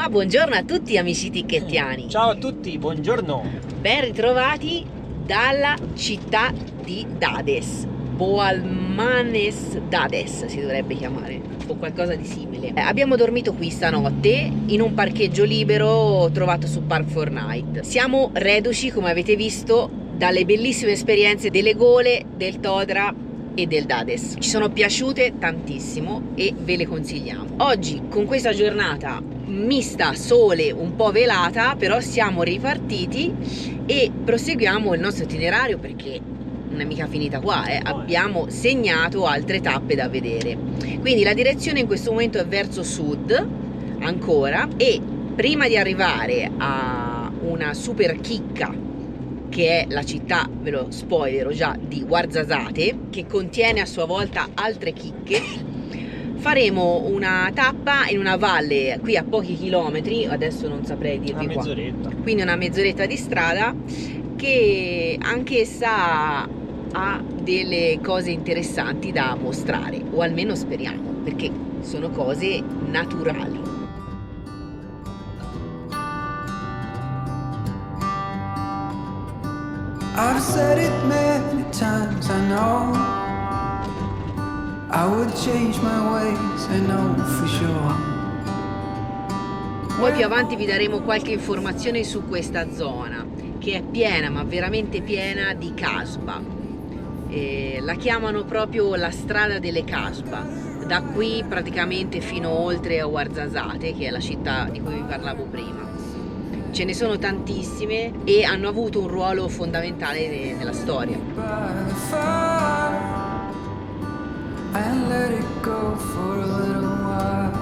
Ma buongiorno a tutti amici tichettiani. Ciao a tutti, buongiorno. Ben ritrovati dalla città di Dades. Boalmanes Dades si dovrebbe chiamare, o qualcosa di simile. Abbiamo dormito qui stanotte in un parcheggio libero trovato su Park4Night. Siamo reduci, come avete visto, dalle bellissime esperienze delle Gole, del Todra e del Dades. Ci sono piaciute tantissimo e ve le consigliamo. Oggi, con questa giornata mista, sole un po' velata, però siamo ripartiti e proseguiamo il nostro itinerario perché non è mica finita qua, abbiamo segnato altre tappe da vedere. Quindi la direzione in questo momento è verso sud ancora, e prima di arrivare a una super chicca che è la città, ve lo spoilerò già, di Ouarzazate, che contiene a sua volta altre chicche, faremo una tappa in una valle qui a pochi chilometri, adesso non saprei dirvi qua, quindi una mezz'oretta di strada, che anch'essa ha delle cose interessanti da mostrare, o almeno speriamo, perché sono cose naturali. I've said it many times, I know I would change my ways, I know for sure. Poi più avanti vi daremo qualche informazione su questa zona, che è piena, ma veramente piena di kasbah. La chiamano proprio la strada delle kasbah, da qui praticamente fino oltre a Ouarzazate, che è la città di cui vi parlavo prima. Ce ne sono tantissime e hanno avuto un ruolo fondamentale nella storia. And let it go for a little while.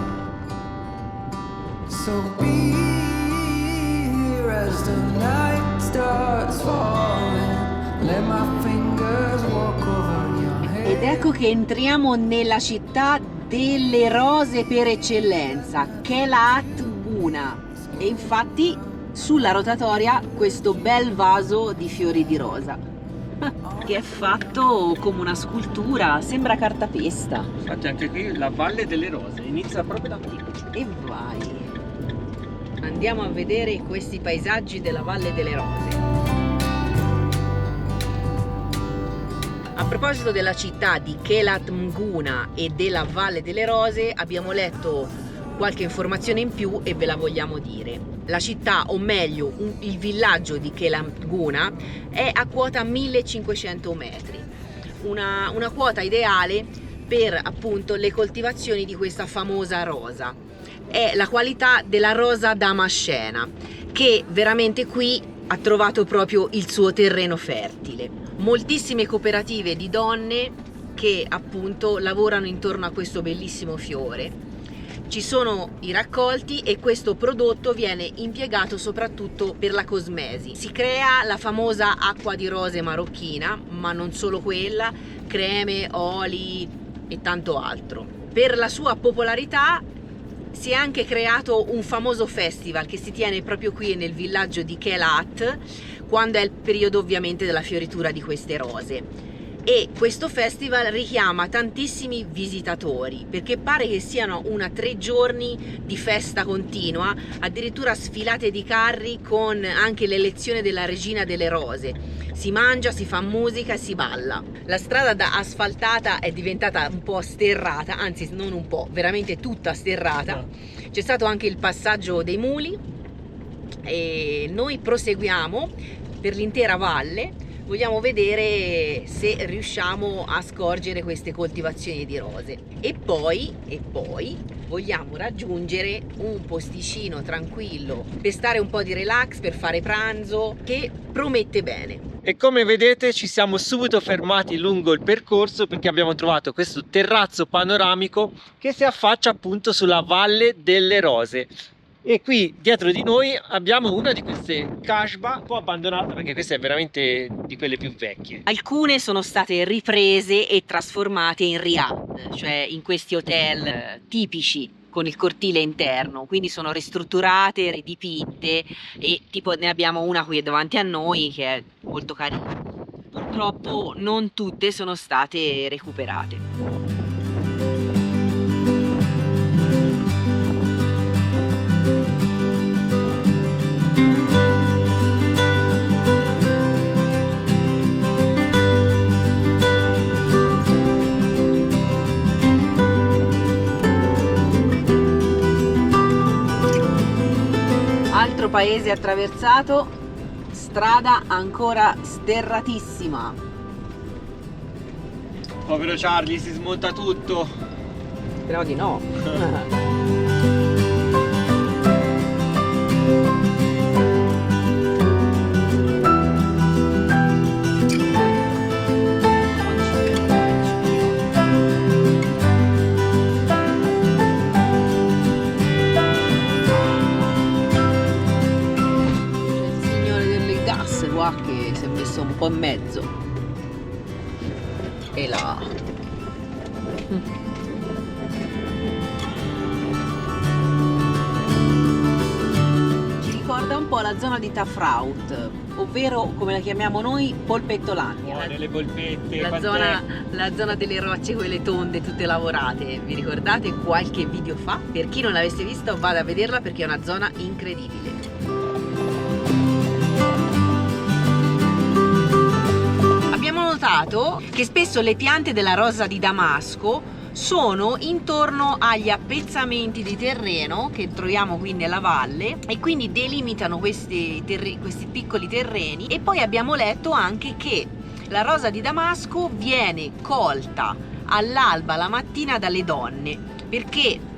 So be here as the night starts falling. Let my fingers walk over your head. Ed ecco che entriamo nella città delle rose per eccellenza, Kelat Guna. E infatti sulla rotatoria questo bel vaso di fiori di rosa, che è fatto come una scultura, sembra cartapesta. Infatti anche qui la Valle delle Rose inizia proprio da qui. E vai, andiamo a vedere questi paesaggi della Valle delle Rose. A proposito della città di Kelat Mguna e della Valle delle Rose, abbiamo letto qualche informazione in più e ve la vogliamo dire. La città, o meglio il villaggio di Kelat Mguna, è a quota 1500 metri, una quota ideale per appunto le coltivazioni di questa famosa rosa. È la qualità della rosa damascena, che veramente qui ha trovato proprio il suo terreno fertile. Moltissime cooperative di donne che appunto lavorano intorno a questo bellissimo fiore. Ci sono i raccolti e questo prodotto viene impiegato soprattutto per la cosmesi. Si crea la famosa acqua di rose marocchina, ma non solo quella, creme, oli e tanto altro. Per la sua popolarità si è anche creato un famoso festival che si tiene proprio qui nel villaggio di Kelat, quando è il periodo ovviamente della fioritura di queste rose. E questo festival richiama tantissimi visitatori, perché pare che siano 3 giorni di festa continua, addirittura sfilate di carri con anche l'elezione della regina delle rose. Si mangia, si fa musica e si balla. La strada da asfaltata è diventata un po' sterrata, anzi non un po', veramente tutta sterrata. C'è stato anche il passaggio dei muli e noi proseguiamo per l'intera valle. Vogliamo vedere se riusciamo a scorgere queste coltivazioni di rose e poi vogliamo raggiungere un posticino tranquillo per stare un po' di relax, per fare pranzo, che promette bene. E come vedete ci siamo subito fermati lungo il percorso perché abbiamo trovato questo terrazzo panoramico che si affaccia appunto sulla Valle delle Rose. E qui dietro di noi abbiamo una di queste kasbah un po' abbandonata, perché questa è veramente di quelle più vecchie. Alcune sono state riprese e trasformate in riad, cioè in questi hotel tipici con il cortile interno, quindi sono ristrutturate, ridipinte, e tipo ne abbiamo una qui davanti a noi che è molto carina. Purtroppo non tutte sono state recuperate. altro paese attraversato, strada ancora sterratissima. Povero Charlie, si smonta tutto. Speriamo di no. Qua che si è messo un po' in mezzo e là ci ricorda un po' la zona di Tafraut, ovvero come la chiamiamo noi Polpettolandia, Nelle polpette, la zona delle rocce, quelle tonde tutte lavorate. Vi ricordate qualche video fa? Per chi non l'avesse visto vada a vederla perché è una zona incredibile. Abbiamo notato che spesso le piante della rosa di Damasco sono intorno agli appezzamenti di terreno che troviamo qui nella valle e quindi delimitano questi piccoli terreni. E poi abbiamo letto anche che la rosa di Damasco viene colta all'alba la mattina dalle donne perché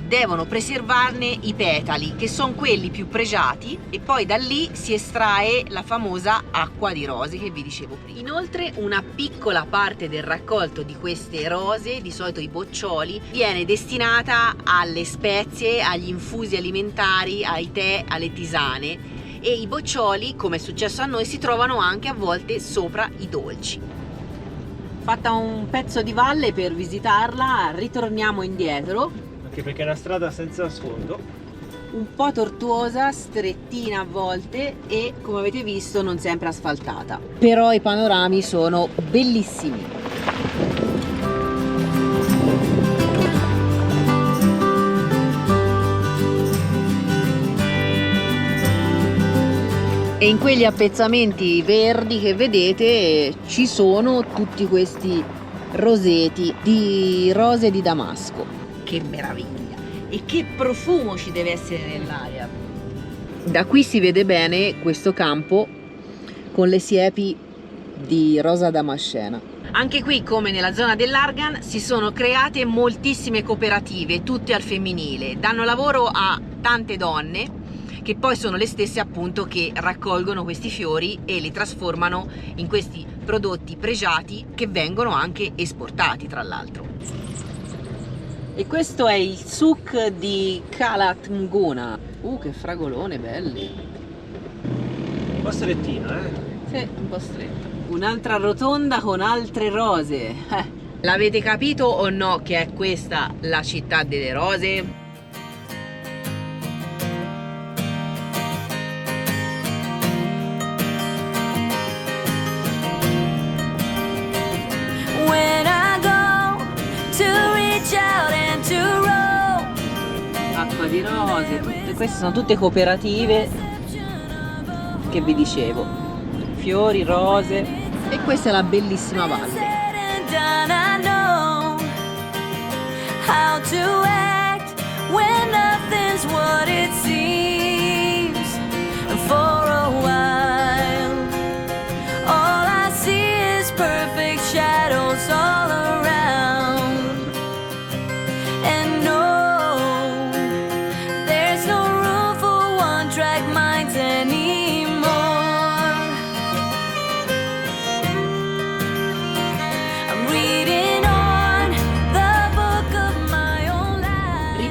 devono preservarne i petali, che sono quelli più pregiati, e poi da lì si estrae la famosa acqua di rose che vi dicevo prima. Inoltre una piccola parte del raccolto di queste rose, di solito i boccioli, viene destinata alle spezie, agli infusi alimentari, ai tè, alle tisane, e i boccioli, come è successo a noi, si trovano anche a volte sopra i dolci. Fatta un pezzo di valle per visitarla, ritorniamo indietro. Anche perché è una strada senza sfondo, Un po' tortuosa, strettina a volte e, come avete visto, non sempre asfaltata. Però i panorami sono bellissimi. E in quegli appezzamenti verdi che vedete ci sono tutti questi roseti di rose di Damasco. Che meraviglia! E che profumo ci deve essere nell'aria! Da qui si vede bene questo campo con le siepi di rosa damascena. Anche qui, come nella zona dell'Argan, si sono create moltissime cooperative, tutte al femminile. Danno lavoro a tante donne che poi sono le stesse appunto che raccolgono questi fiori e li trasformano in questi prodotti pregiati che vengono anche esportati, tra l'altro. E questo è il souk di Kalat Mguna. Che fragolone belli! un po' strettino, Sì, un po' stretto. Un'altra rotonda con altre rose. L'avete capito o no che è questa la città delle rose? Acqua di rose, queste sono tutte cooperative che vi dicevo, fiori, rose, e questa è la bellissima valle.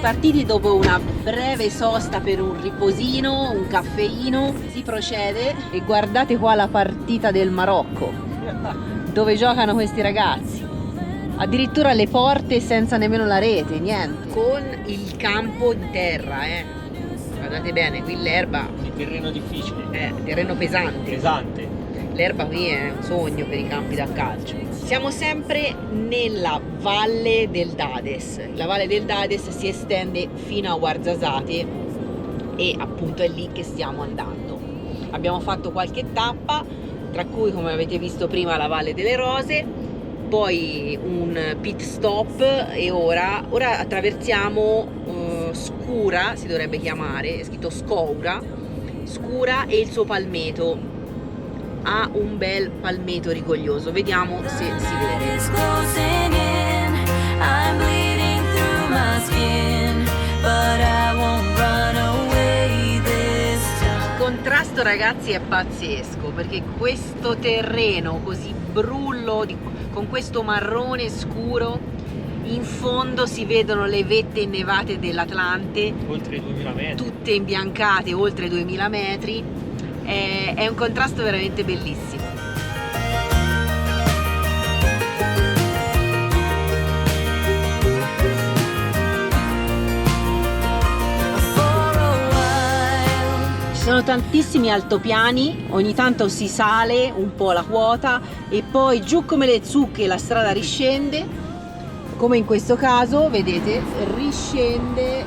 Partiti dopo una breve sosta per un riposino, un caffeino, si procede e guardate qua la partita del Marocco, dove giocano questi ragazzi. Addirittura le porte senza nemmeno la rete, niente. Con il campo di terra, Guardate bene, qui l'erba... Il terreno difficile. Terreno pesante. Pesante. L'erba qui è un sogno per i campi da calcio. Siamo sempre nella Valle del Dades. La Valle del Dades si estende fino a Ouarzazate e appunto è lì che stiamo andando. Abbiamo fatto qualche tappa, tra cui, come avete visto prima, la Valle delle Rose, poi un pit stop e ora attraversiamo Scura, si dovrebbe chiamare, è scritto Scoura, scura e il suo palmeto. Ha un bel palmeto rigoglioso, vediamo se si vede. It's closing in. I'm bleeding through my skin, but I won't run away this time. Il contrasto, ragazzi, è pazzesco, perché questo terreno così brullo con questo marrone scuro, in fondo si vedono le vette innevate dell'Atlante, Oltre i 2000 metri. tutte imbiancate oltre 2000 metri. È un contrasto veramente bellissimo. For a while. Ci sono tantissimi altopiani, ogni tanto si sale un po' la quota e poi giù come le zucche la strada riscende, come in questo caso, vedete, riscende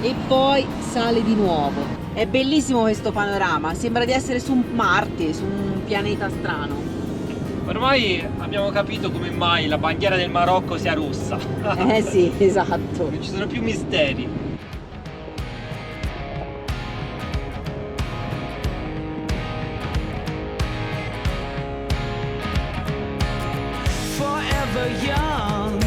e poi sale di nuovo. È bellissimo questo panorama, sembra di essere su Marte, su un pianeta strano. Ormai abbiamo capito come mai la bandiera del Marocco sia rossa. Eh sì, esatto. Non ci sono più misteri. Forever young,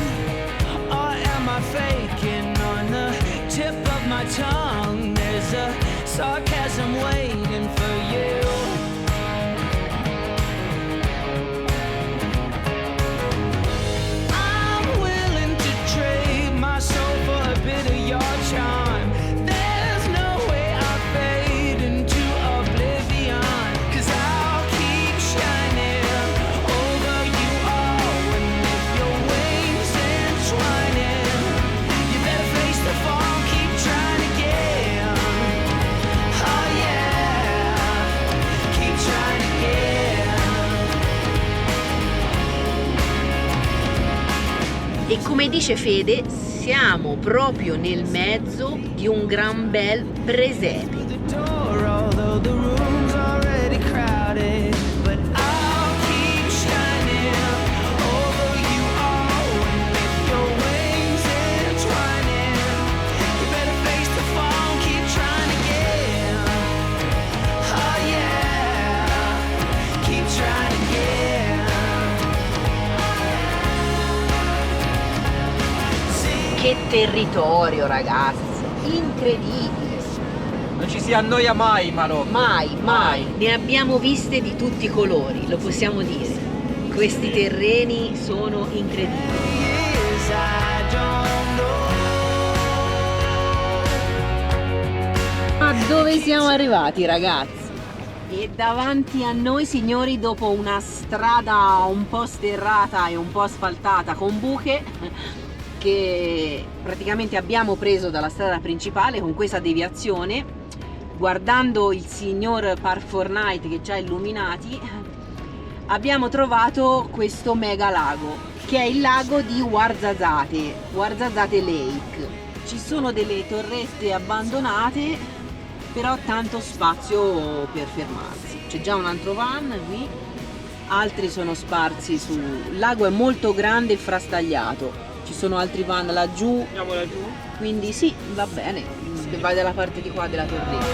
or am I faking? On the tip of my tongue, there's a sarcasm waiting for you. I'm willing to trade my soul for a bit of your charm. There's no way I fade into oblivion, 'cause I'll keep shining over you all. And if your wings entwining, you better face the fall, keep trying again. Oh yeah, keep trying again. E come dice Fede, siamo proprio nel mezzo di un gran bel presepe. The door, although the room's already crowded, but I'll keep shining over you all. And if your wings entwining, you better face the fall, keep trying again. Oh yeah, keep trying again. Che territorio, ragazzi, incredibile. Non ci si annoia mai in Marocco. Mai. Ne abbiamo viste di tutti i colori, lo possiamo dire. Questi terreni sono incredibili. Yes, I don't know. Ma dove siamo arrivati, ragazzi? E davanti a noi, signori, dopo una strada un po' sterrata e un po' asfaltata con buche, che praticamente abbiamo preso dalla strada principale con questa deviazione, guardando il signor Park4Night che ci ha illuminati, abbiamo trovato questo mega lago, che è il lago di Ouarzazate Lake. Ci sono delle torrette abbandonate, però tanto spazio per fermarsi. C'è già un altro van qui, altri sono sparsi su. Il lago è molto grande e frastagliato. Ci sono altri van laggiù, Andiamo laggiù. quindi sì, va bene, se vai dalla parte di qua della torretta.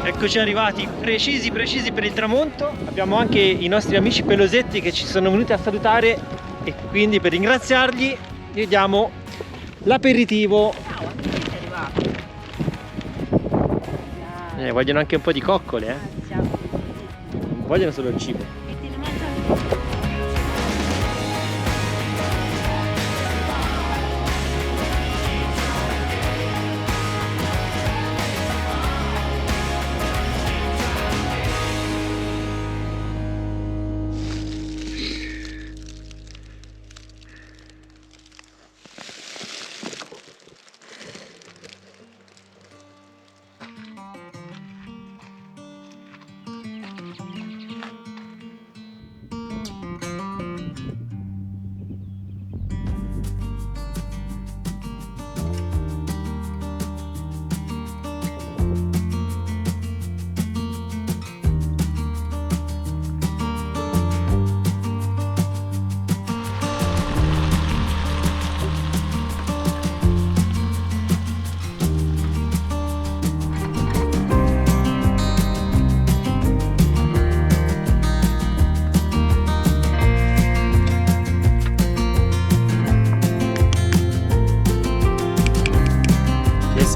Eccoci arrivati precisi per il tramonto. Abbiamo anche i nostri amici pelosetti che ci sono venuti a salutare e quindi per ringraziarli gli diamo l'aperitivo. Ciao, anche te sei arrivato. Vogliono anche un po' di coccole, Ciao. non vogliono solo il cibo. E te le mangiano?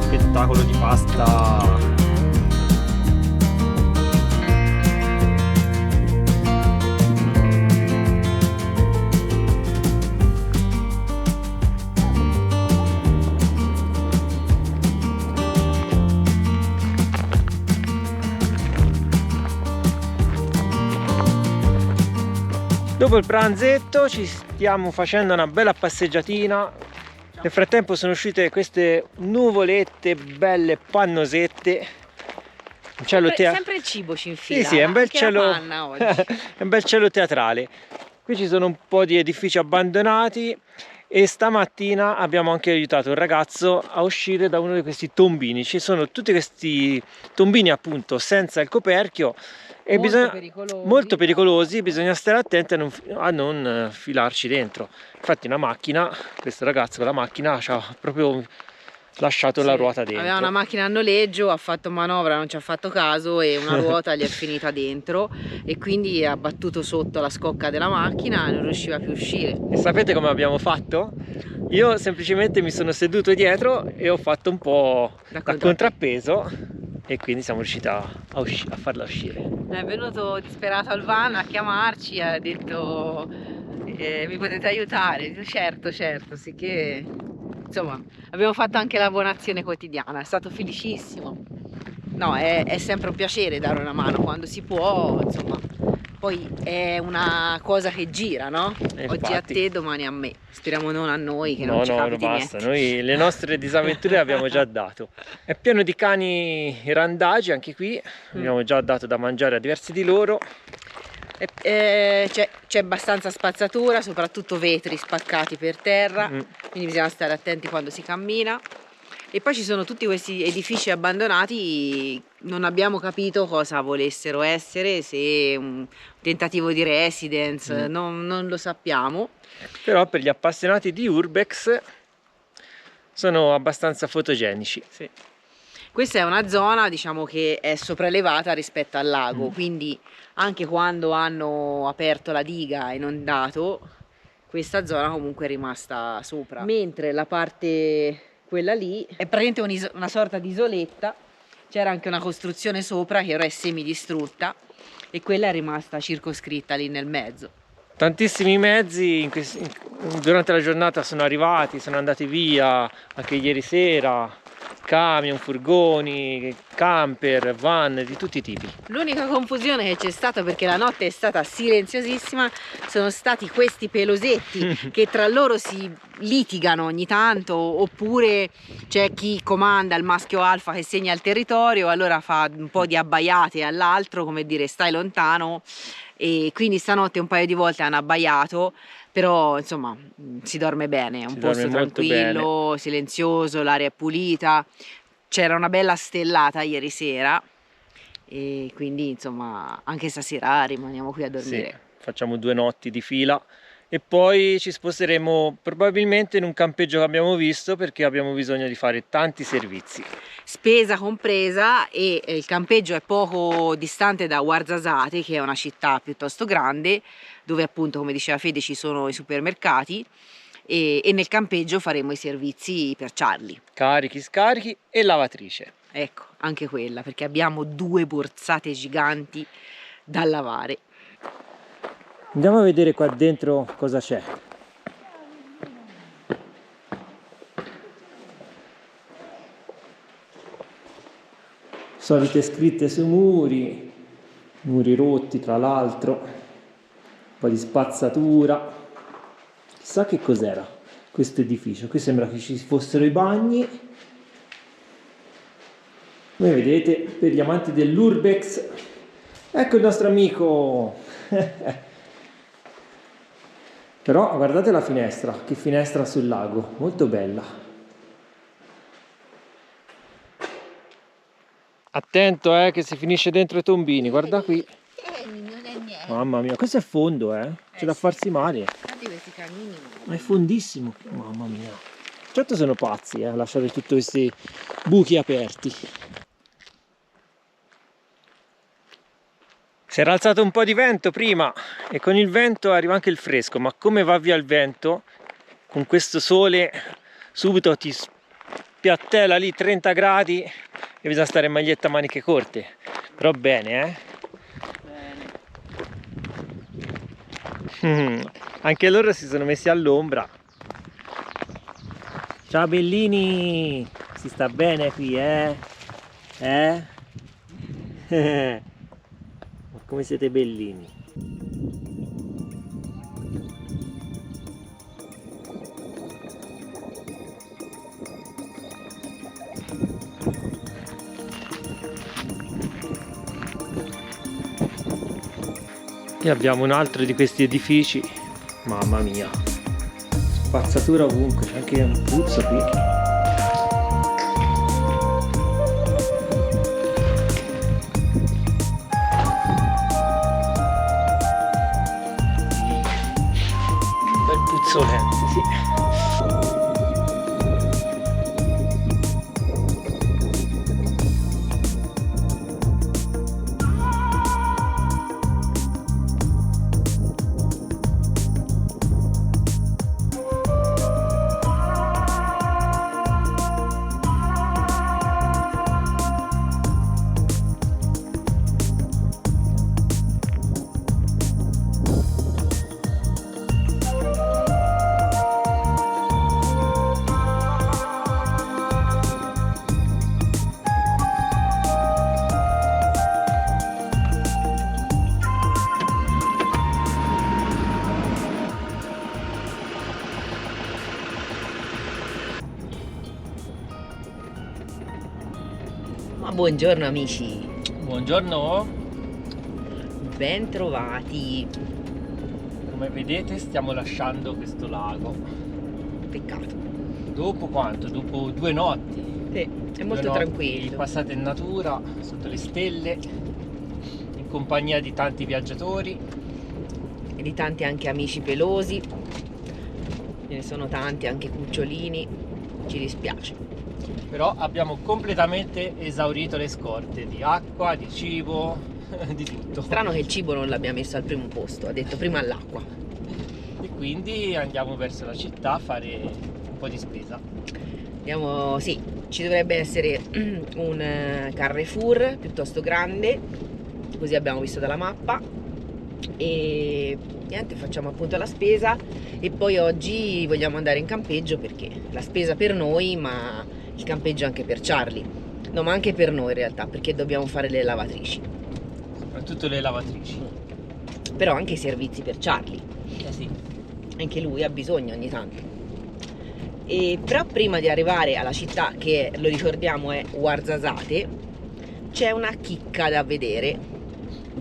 spettacolo di pasta. Dopo il pranzetto ci stiamo facendo una bella passeggiatina. Nel frattempo sono uscite queste nuvolette belle pannosette. Un cielo Sempre il cibo ci infila. Sì, è un bel anche la cielo. panna oggi. È un bel cielo teatrale. Qui ci sono un po' di edifici abbandonati e stamattina abbiamo anche aiutato un ragazzo a uscire da uno di questi tombini. Ci sono tutti questi tombini appunto senza il coperchio e molto pericolosi, bisogna stare attenti a non filarci dentro. Infatti una macchina, questo ragazzo con la macchina ci ha proprio lasciato la ruota dentro. Aveva una macchina a noleggio, ha fatto manovra, non ci ha fatto caso e una ruota gli è finita dentro e quindi ha battuto sotto la scocca della macchina e non riusciva più a uscire. E sapete come abbiamo fatto? Io semplicemente mi sono seduto dietro e ho fatto un po' da contrappeso e quindi siamo riusciti a farla uscire. È venuto disperato al van a chiamarci, ha detto mi potete aiutare? Certo, sì che insomma abbiamo fatto anche la buona azione quotidiana, è stato felicissimo. No, è sempre un piacere dare una mano quando si può, insomma. Poi è una cosa che gira, no? Oggi a te, domani a me. Speriamo non a noi, che non ci capiti basta. niente. Noi le nostre disavventure le abbiamo già dato. È pieno di cani randagi anche qui. Abbiamo già dato da mangiare a diversi di loro. C'è abbastanza spazzatura, soprattutto vetri spaccati per terra, quindi bisogna stare attenti quando si cammina. E poi ci sono tutti questi edifici abbandonati, non abbiamo capito cosa volessero essere, se un tentativo di residence, non lo sappiamo. Però per gli appassionati di urbex sono abbastanza fotogenici. Sì. Questa è una zona, diciamo, che è sopraelevata rispetto al lago, quindi anche quando hanno aperto la diga e inondato, questa zona comunque è rimasta sopra. Mentre la parte, quella lì, è praticamente una sorta di isoletta, c'era anche una costruzione sopra che ora è semidistrutta e quella è rimasta circoscritta lì nel mezzo. Tantissimi mezzi durante la giornata sono arrivati, sono andati via anche ieri sera. Camion, furgoni, camper, van di tutti i tipi. L'unica confusione che c'è stata, perché la notte è stata silenziosissima, sono stati questi pelosetti che tra loro si litigano ogni tanto, oppure c'è chi comanda il maschio alfa che segna il territorio, allora fa un po' di abbaiate all'altro, come dire stai lontano, e quindi stanotte un paio di volte hanno abbaiato. Però insomma si dorme bene, è un posto tranquillo, silenzioso, l'aria è pulita, c'era una bella stellata ieri sera e quindi insomma anche stasera rimaniamo qui a dormire. Sì, facciamo 2 notti di fila e poi ci sposteremo probabilmente in un campeggio che abbiamo visto perché abbiamo bisogno di fare tanti servizi. Spesa compresa, e il campeggio è poco distante da Ouarzazate, che è una città piuttosto grande, dove appunto, come diceva Fede, ci sono i supermercati e nel campeggio faremo i servizi per Charlie. Carichi, scarichi e lavatrice. Ecco, anche quella, perché abbiamo 2 borsate giganti da lavare. Andiamo a vedere qua dentro cosa c'è. Solite scritte sui muri rotti tra l'altro, un po' di spazzatura. Chissà che cos'era questo edificio. Qui sembra che ci fossero i bagni. Come vedete, per gli amanti dell'urbex, ecco il nostro amico. Però guardate la finestra, che finestra sul lago, molto bella. Attento che si finisce dentro i tombini, guarda qui. Non è niente. Mamma mia, questo è fondo, c'è da farsi male. Guardi questi cammini. Ma è fondissimo, mamma mia. Certo sono pazzi a lasciare tutti questi buchi aperti. Si era alzato un po' di vento prima e con il vento arriva anche il fresco, ma come va via il vento, con questo sole subito ti spiattella lì 30 gradi e bisogna stare in maglietta a maniche corte, però bene, anche loro si sono messi all'ombra. Ciao bellini, si sta bene qui, ma come siete bellini. E abbiamo un altro di questi edifici, mamma mia, spazzatura ovunque, c'è anche un puzzo qui. Bel puzzolente, sì. Ma buongiorno amici, Buongiorno, ben trovati. come vedete stiamo lasciando questo lago. Peccato. Dopo quanto? Dopo 2 notti. Sì, è Due molto notti tranquillo. passate in natura, sotto le stelle, in compagnia di tanti viaggiatori. E di tanti anche amici pelosi. Ce ne sono tanti, anche cucciolini. Ci dispiace. Però abbiamo completamente esaurito le scorte di acqua, di cibo, di tutto. Strano che il cibo non l'abbia messo al primo posto, ha detto prima l'acqua. E quindi andiamo verso la città a fare un po' di spesa. Andiamo, sì, ci dovrebbe essere un Carrefour piuttosto grande, così abbiamo visto dalla mappa. E niente, facciamo appunto la spesa e poi oggi vogliamo andare in campeggio perché la spesa per noi, ma il campeggio anche per Charlie. No, ma anche per noi in realtà, perché dobbiamo fare le lavatrici. Soprattutto le lavatrici. Però anche i servizi per Charlie. Sì. Anche lui ha bisogno ogni tanto. E però prima di arrivare alla città, che lo ricordiamo è Ouarzazate, c'è una chicca da vedere.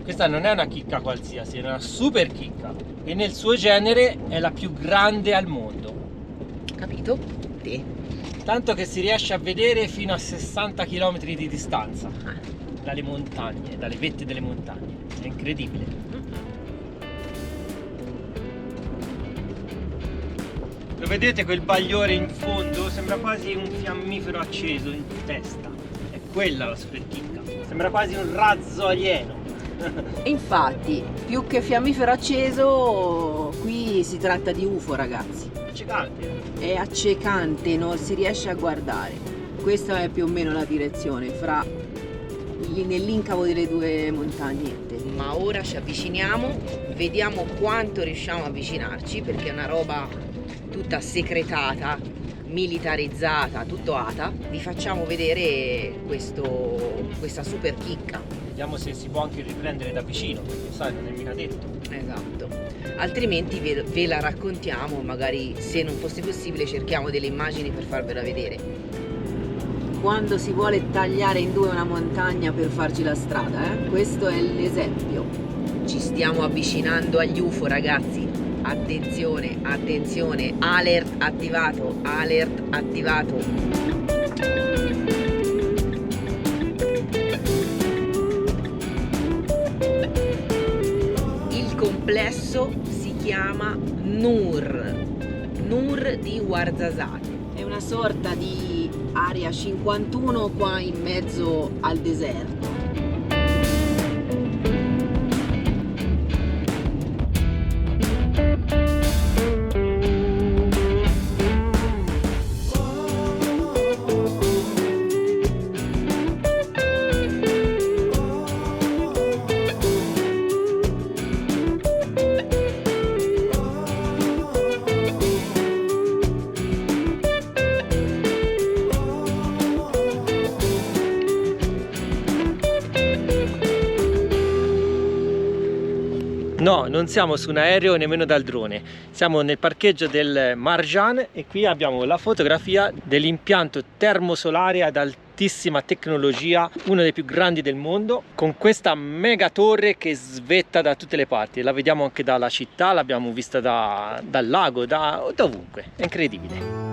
Questa non è una chicca qualsiasi, è una super chicca. E nel suo genere è la più grande al mondo. Capito? Sì. Tanto che si riesce a vedere fino a 60 km di distanza dalle montagne, dalle vette delle montagne. È incredibile. Lo vedete quel bagliore in fondo? Sembra quasi un fiammifero acceso in testa. È quella la super chicca. Sembra quasi un razzo alieno. Infatti, più che fiammifero acceso, qui si tratta di UFO, ragazzi. Accecante. È accecante, non si riesce a guardare. Questa è più o meno la direzione nell'incavo delle due montagnette. Ma ora ci avviciniamo, vediamo quanto riusciamo a avvicinarci, perché è una roba tutta secretata, militarizzata, tutto ATA. Vi facciamo vedere questa super chicca. Vediamo se si può anche riprendere da vicino, perché sai, non è mica detto. Esatto, altrimenti ve la raccontiamo, magari se non fosse possibile cerchiamo delle immagini per farvela vedere. Quando si vuole tagliare in due una montagna per farci la strada, questo è l'esempio. Ci stiamo avvicinando agli UFO, ragazzi. Attenzione, attenzione, alert attivato, alert attivato. Il complesso si chiama Nur di Ouarzazate. È una sorta di area 51 qua in mezzo al deserto. No, non siamo su un aereo nemmeno dal drone, siamo nel parcheggio del Marjan e qui abbiamo la fotografia dell'impianto termosolare ad altissima tecnologia, uno dei più grandi del mondo, con questa mega torre che svetta da tutte le parti. La vediamo anche dalla città, l'abbiamo vista dal lago, da ovunque, è incredibile.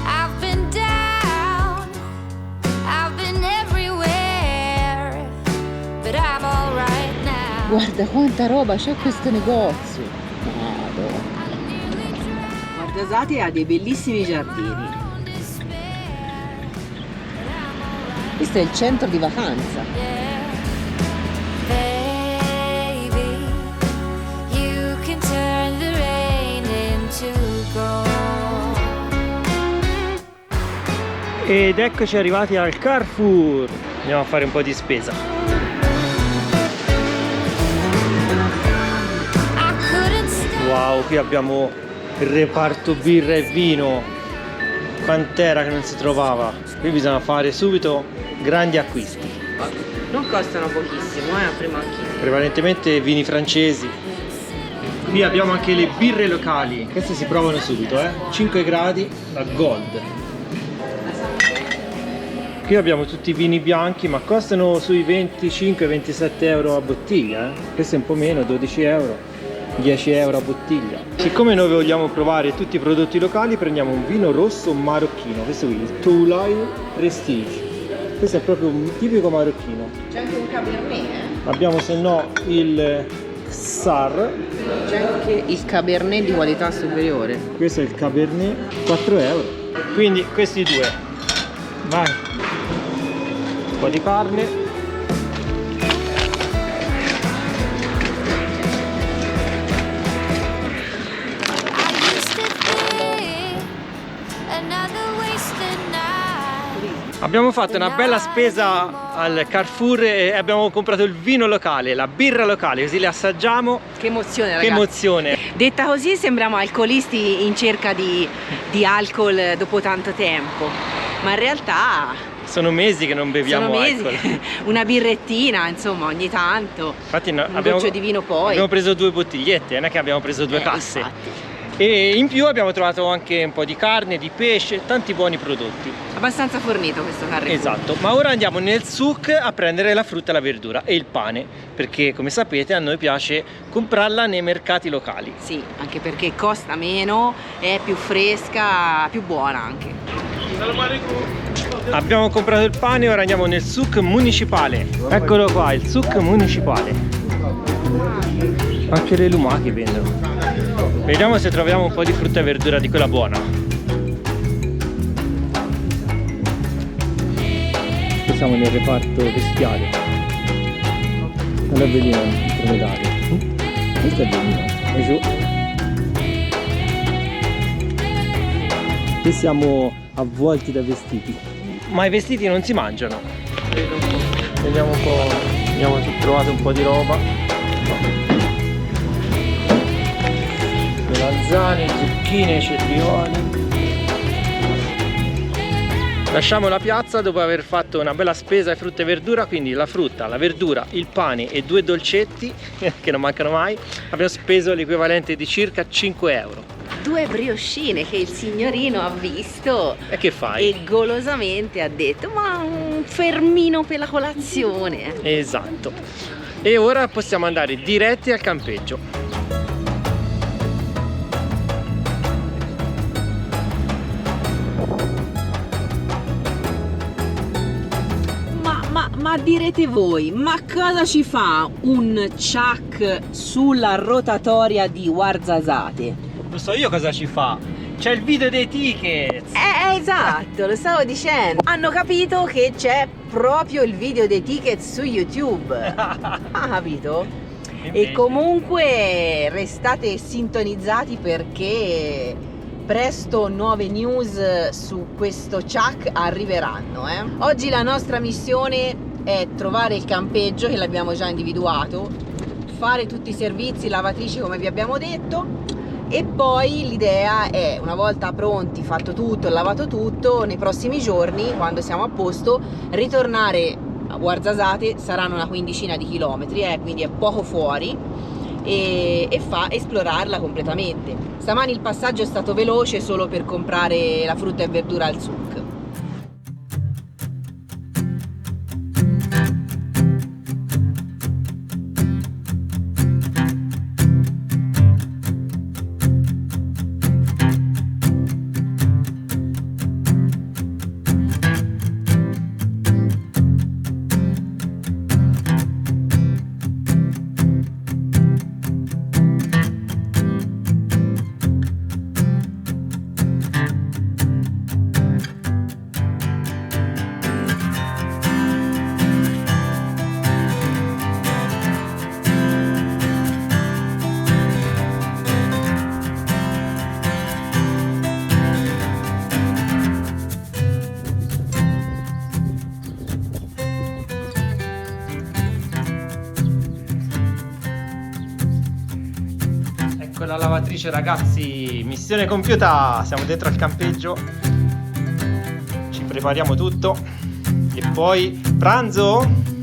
I've been down, I've been everywhere, but I'm alright now. Guarda quanta roba c'è questo negozio. Madonna. Guardasate, ha dei bellissimi giardini. Questo è il centro di vacanza. Baby, you can turn the rain into gold. Ed eccoci arrivati al Carrefour, andiamo a fare un po' di spesa. I couldn't stay. Wow, qui abbiamo il reparto birra e vino, quant'era che non si trovava. Qui bisogna fare subito grandi acquisti, Non costano pochissimo, a primo acchito. prevalentemente vini francesi. Qui abbiamo anche le birre locali, queste si provano subito, 5 gradi, la Gold. Qui abbiamo tutti i vini bianchi, ma costano sui 25-27 euro a bottiglia, questo è un po' meno, 12 euro, 10 euro a bottiglia. Siccome noi vogliamo provare tutti i prodotti locali, prendiamo un vino rosso marocchino, questo qui, il Toulai Prestige. Questo è proprio un tipico marocchino. C'è anche un Cabernet, Abbiamo se no il Sar, C'è anche il Cabernet di qualità superiore. questo è il Cabernet, 4 euro. Quindi questi due. Vai. Un po' di carne. I used to think another wasted night. Abbiamo fatto una bella spesa al Carrefour e abbiamo comprato il vino locale, la birra locale, così le assaggiamo. Che emozione, Che ragazzi. emozione. Detta così sembriamo alcolisti in cerca di alcol dopo tanto tempo, ma in realtà Sono mesi che non beviamo sono mesi. alcol. Una birrettina, insomma, ogni tanto. Infatti Un goccio di vino poi. abbiamo preso 2 bottigliette, non è che abbiamo preso 2 casse. Infatti. E in più abbiamo trovato anche un po' di carne, di pesce, tanti buoni prodotti. Abbastanza fornito questo Carrefour. Esatto, ma ora andiamo nel souk a prendere la frutta, la verdura e il pane, perché come sapete a noi piace comprarla nei mercati locali. Sì, anche perché costa meno, è più fresca, più buona anche. Abbiamo comprato il pane e ora andiamo nel souk municipale. Eccolo qua, il souk municipale. Anche le lumache vendono. Vediamo se troviamo un po' di frutta e verdura di quella buona. Qui siamo nel reparto bestiale. Non è bellino il dromedario. Questo è bellino. È giù. Qui siamo avvolti da vestiti. Ma i vestiti non si mangiano. Vediamo un po'. Abbiamo trovato un po' di roba. Melanzane, zucchine, cetrioli. Lasciamo la piazza dopo aver fatto una bella spesa di frutta e verdura, quindi la frutta, la verdura, il pane e 2 dolcetti che non mancano mai. Abbiamo speso l'equivalente di circa 5 euro. 2 brioscine che il signorino ha visto E che fai? e golosamente ha detto: ma un fermino per la colazione. Esatto. E ora possiamo andare diretti al campeggio. Ma direte voi, ma cosa ci fa un chuck sulla rotatoria di Ouarzazate? Lo so io cosa ci fa. C'è il video dei tickets. Esatto, lo stavo dicendo. Hanno capito che c'è proprio il video dei ticket su YouTube. Ha capito? E comunque restate sintonizzati perché presto nuove news su questo chuck arriveranno. Oggi la nostra missione è trovare il campeggio, che l'abbiamo già individuato, fare tutti i servizi, lavatrici come vi abbiamo detto, E poi l'idea è, una volta pronti, fatto tutto, lavato tutto, nei prossimi giorni, quando siamo a posto, ritornare a Ouarzazate. Saranno una quindicina di chilometri, quindi è poco fuori, e esplorarla completamente. Stamani il passaggio è stato veloce solo per comprare la frutta e verdura al souk. Ecco la lavatrice, ragazzi, missione compiuta, siamo dentro al campeggio, ci prepariamo tutto e poi pranzo.